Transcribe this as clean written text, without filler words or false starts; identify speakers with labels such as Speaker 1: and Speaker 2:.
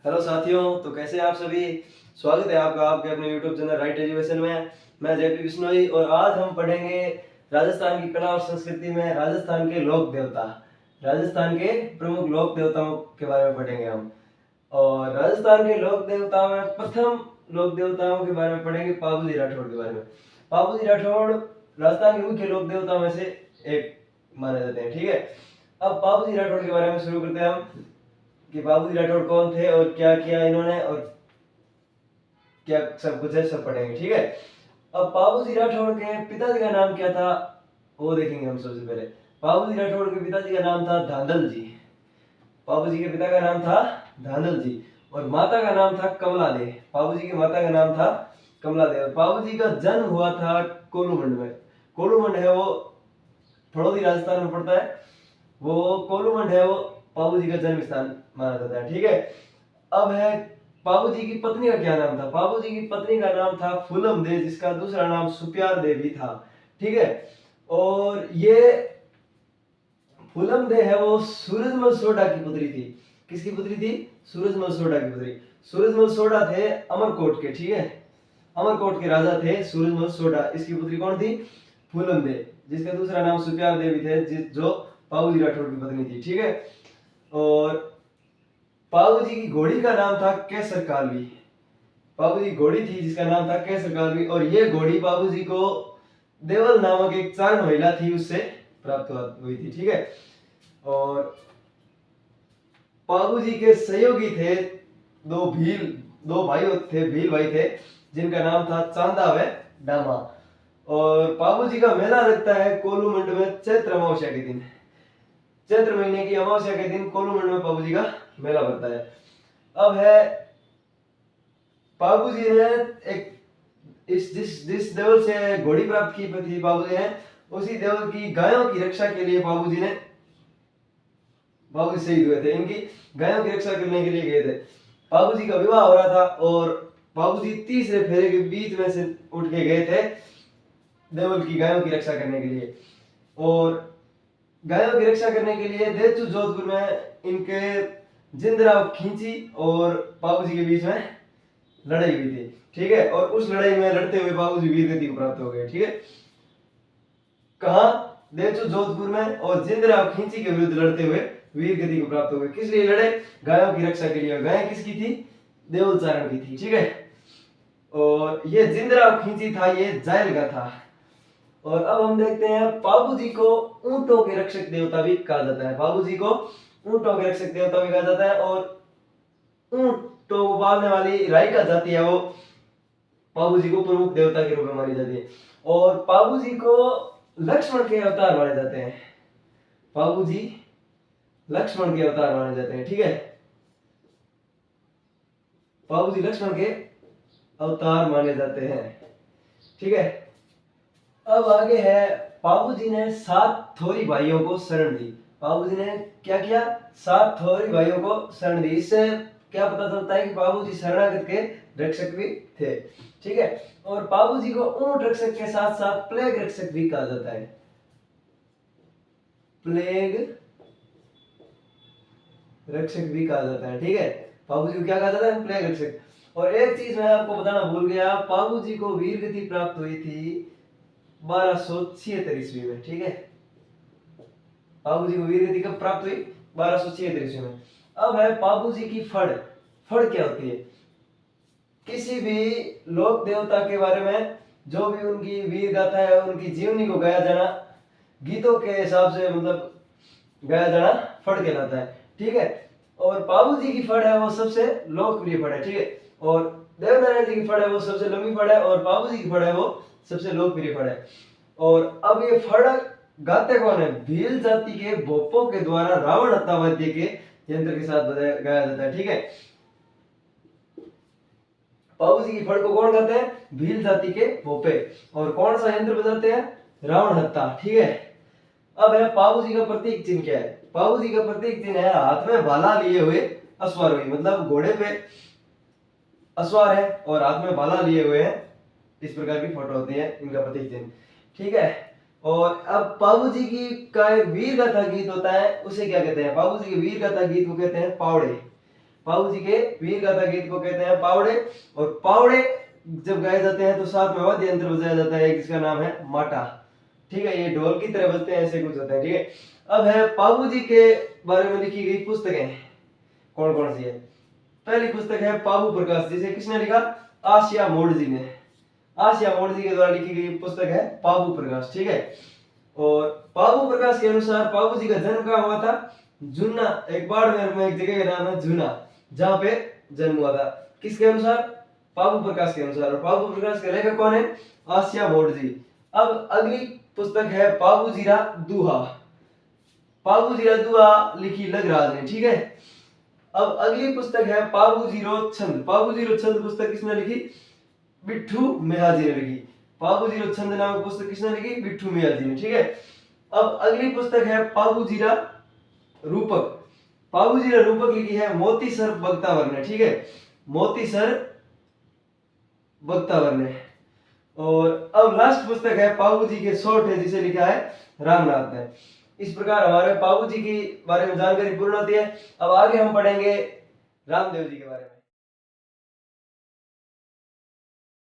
Speaker 1: Hello साथियों, तो कैसे हैं आप सभी। स्वागत है आपका आपके अपने यूट्यूब चैनल राइट एजुकेशन में। मैं जेपी बिश्नोई और आज हम पढ़ेंगे राजस्थान की कला और संस्कृति में राजस्थान के लोक देवता, राजस्थान के प्रमुख लोक देवताओं के बारे में पढ़ेंगे हम। और राजस्थान के लोक देवताओं में प्रथम लोक देवताओं के बारे में पढ़ेंगे पाबूजी राठौड़ के बारे में। पाबूजी राठौड़ राजस्थान के मुख्य लोक देवताओं में से एक माने जाते हैं। ठीक है, अब पाबूजी राठौड़ के बारे में शुरू करते हैं हम कि पाबूजी राठौड़ कौन थे और क्या किया इन्होंने और क्या सब कुछ है, सब पढ़ेंगे। ठीक है, अब पाबूजी राठौड़ के पिताजी का नाम क्या था वो देखेंगे हम। सबसे पहले पाबूजी राठौड़ के पिताजी का नाम था धांधल जी। पाबूजी के पिता का नाम था धांधल जी और माता का नाम था कमला दे। पाबूजी की माता का नाम था कमला दे और पाबूजी का जन्म हुआ था कोलूमंड में। कोलूमंड है वो फड़ौदी राजस्थान में पड़ता है। वो कोलूमंड है वो पाबूजी का जन्म स्थान माना जाता है। ठीक है, अब है पाबूजी की पत्नी का क्या नाम था। पाबूजी की पत्नी का नाम था फूलम दे, जिसका दूसरा नाम सुप्यार दे भी था। ठीक है, और ये फूलम दे है वो सूरजमल सोढ़ा की पुत्री थी। किसकी पुत्री थी? सूरजमल सोढ़ा की पुत्री। सूरजमल सोढ़ा थे अमरकोट के। ठीक है, अमरकोट के राजा थे सूरजमल सोढ़ा। इसकी पुत्री कौन थी? फूलम दे, जिसका दूसरा नाम सुप्यार देवी थे, जो पाबूजी राठौड़ की पत्नी थी। ठीक है, और पाबूजी की घोड़ी का नाम था केसर कालवी। पाबूजी की घोड़ी थी जिसका नाम था केसर कालवी और ये घोड़ी पाबूजी को देवल नामक एक चारण महिला थी उससे प्राप्त हुई थी। ठीक है, और पाबूजी के सहयोगी थे दो भाई थे, भील भाई थे, जिनका नाम था चांदा व डामा। और पाबूजी का मेला लगता है कोलूमंड में चैत्र अमावस्या के दिन। चैत्र महीने की अमावस्या के दिन कोलूमंड में पाबूजी का मेला भरता है। अब है पाबूजी ने एक जिस देवल से घोड़ी प्राप्त की थी पाबूजी ने, उसी देवल की गायों की रक्षा के लिए पाबूजी शहीद हुए थे। इनकी गायों की रक्षा करने के लिए गए थे। पाबूजी का विवाह हो रहा था और पाबूजी तीसरे फेरे के बीच में से उठ के गए थे देवल की गायों की रक्षा करने के लिए। और गायों की रक्षा करने के लिए देचू जोधपुर में इनके जिंदराव खींची और पाबूजी के बीच में लड़ाई हुई थी। ठीक है, और उस लड़ाई में लड़ते हुए बाबूजी वीर गति को प्राप्त हो गए। ठीक है, कहा? देचू जोधपुर में और जिंदराव खींची के विरुद्ध लड़ते हुए वीर गति को प्राप्त हो गए। किस लिए लड़े? गायों की रक्षा के लिए। गाय किसकी थी? देवल चारण की थी। ठीक है, और ये जिंदराव खींची था, ये जायल का था। और अब हम देखते हैं पाबूजी को ऊंटों के रक्षक देवता भी कहा जाता है। पाबूजी को ऊंटों के रक्षक देवता भी कहा जाता है और ऊंटों को पालने वाली राइका जाति है वो पाबूजी को प्रमुख देवता के रूप में मानी जाती है। और पाबूजी को लक्ष्मण के अवतार माने जाते हैं। पाबूजी लक्ष्मण के अवतार माने जाते हैं। ठीक है, पाबूजी लक्ष्मण के अवतार माने जाते हैं। ठीक है, अब आगे है पाबूजी ने 7 थोरी भाइयों को शरण दी। पाबूजी ने क्या किया? 7 थोरी भाइयों को शरण दी। इससे क्या पता चलता है कि पाबूजी शरणागत के रक्षक भी थे। ठीक है, और पाबूजी को ऊंट रक्षक के साथ साथ प्लेग रक्षक भी कहा जाता है। प्लेग रक्षक भी कहा जाता है। ठीक है, पाबूजी को क्या कहा जाता है? प्लेग रक्षक। और एक चीज मैं आपको बताना भूल गया, पाबूजी को वीर गति प्राप्त हुई थी 1276 ईस्वी में। ठीक है, पाबूजी को वीर गति कब प्राप्त हुई? 1276 ईस्वी में। अब है पाबूजी की फड़। फड़ क्या होती है? किसी भी लोक देवता के बारे में जो भी उनकी वीर गाथा है, उनकी जीवनी को गाया जाना, गीतों के हिसाब से मतलब गाया जाना फड़ कहलाता है। ठीक है, और पाबूजी की फड़ है वो सबसे लोकप्रिय फड़ है। ठीक है, और देवनारायण जी की फड़ है वो सबसे लंबी फड़ है और पाबूजी की फड़ है वो सबसे लोकप्रिय फड़ है। और अब ये फड़ गाते कौन है? भील जाति के भोपों के द्वारा रावण हत्या वाद्य के यंत्र के साथ गाया जाता है। ठीक है, पाबूजी की फड़ को कौन गाते हैं? भील जाति के भोपे। और कौन सा यंत्र बजाते हैं? रावण हत्या। ठीक है, अब है पाबूजी का प्रतीक चिन्ह क्या है? पाबूजी का प्रतीक चिन्ह है हाथ में भाला लिए हुए अश्वारोही, मतलब घोड़े पे अश्वार है और हाथ में भाला लिए हुए हैं। इस प्रकार की फोटो होती है इनका प्रतीक चिन्ह। ठीक है, और अब पाबूजी की का एक वीर गाथा गीत होता है, उसे क्या कहते हैं? पाबूजी के वीर गाथा गीत को कहते हैं पावड़े। पाऊ जी के वीर गाथा गीत को कहते हैं पावड़े। और पावड़े जब गाए जाते हैं तो साथ में वाद्य यंत्र बजाया जाता है, जिसका नाम है माटा। ठीक है, ये ढोल की तरह बजते हैं, ऐसे कुछ होता है। ठीक है, अब है पाबू जी के बारे में लिखी गई पुस्तकें कौन कौन सी है। पहली पुस्तक है पाबू प्रकाश, जिसे किसने लिखा? आसिया मोड़ जी ने। आसिया मोड़ जी के द्वारा लिखी गई पुस्तक है पाबू प्रकाश। ठीक है, और पाबू प्रकाश के अनुसार पाबू जी का जन्म कहाँ हुआ था? जूना, एक बाड़मेर में एक जगह का नाम है जूना, जहां पे जन्म हुआ था। किसके अनुसार? पाबू प्रकाश के अनुसार। और पाबू प्रकाश के लेखक कौन है? आसिया मोड़ जी। अब अगली पुस्तक है पाबू जीरा दूहा। पाबू जीरा दूहा लिखी लगराज ने। ठीक है, अब अगली पुस्तक है पाबू जीरो छंद। पाबू जीरो छंद पुस्तक किसने लिखी? बिट्ठू मेहा जी ने लिखी। पाबू जीरो छंद नामक पुस्तक किसने लिखी? बिट्ठू मेहा जी ने। ठीक है, अब अगली पुस्तक है पाबू जीरा रूपक। पाबू जीरा रूपक लिखी है मोतीसर बख्तावर ने। ठीक है, मोतीसर बख्तावर ने। और अब लास्ट पुस्तक है पाबू जी के शॉर्ट है, जिसे लिखा है रामनाथ ने। इस प्रकार हमारे पाबू जी के बारे में जानकारी पूर्ण होती है। अब आगे हम पढ़ेंगे रामदेव जी के बारे में।